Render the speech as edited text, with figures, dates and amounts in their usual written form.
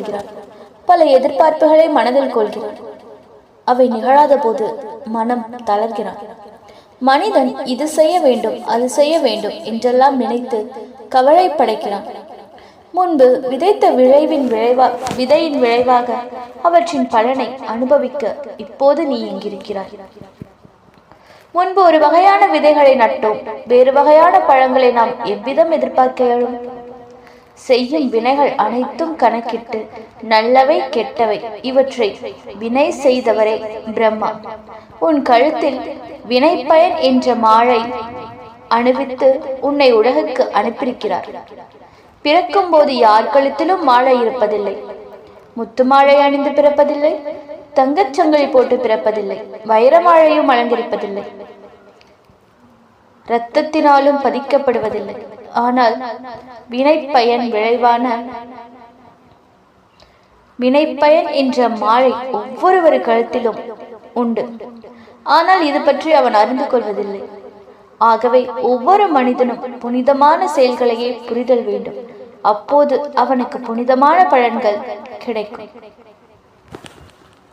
ஆசைப்படுகிறான். பல எதிர்பார்ப்புகளை மனதில் கொள்கிறான். அவை நிகழாத போது மனம் தளர்கிறான். மனிதன் இது செய்ய வேண்டும், அது செய்ய வேண்டும் என்றெல்லாம் நினைத்து கவலை படைக்கிறான். முன்பு விதைத்த விதையின் விளைவாக அவற்றின் பலனை அனுபவிக்க இப்போது நீ எங்கிருக்கிறாய்? முன்பு ஒரு வகையான விதைகளை நட்டோம், வேறு வகையான பழங்களை நாம் எவ்விதம் எதிர்பார்க்க இயலும்? செய்யும் வினைகள் அனைத்தும் கணக்கிட்டு நல்லவை கெட்டவை இவற்றை வினை செய்தவரே பிரம்மா. உன் கழுத்தில் வினை பயன் என்ற மாலை அணிவித்து உன்னை உலகுக்கு அனுப்பியிருக்கிறார். பிறக்கும் போது யார் கழுத்திலும் மாலை இருப்பதில்லை. முத்து மாலை அணிந்து பிறப்பதில்லை, தங்கச்சங்கிலி போட்டு பிறப்பதில்லை, வைரமாழையும் அலங்கரிப்பதில்லை, இரத்தத்தினாலும் பதிக்கப்படுவதில்லை. ஆனால் வினைப்பயன் என்ற மாலை ஒவ்வொருவர் கழுத்திலும் உண்டு. ஆனால் இது பற்றி அவன் அறிந்து கொள்வதில்லை. ஆகவே ஒவ்வொரு மனிதனும் புனிதமான செயல்களையே புரிதல் வேண்டும். அப்போது அவனுக்கு புனிதமான பலன்கள் கிடைக்கும்.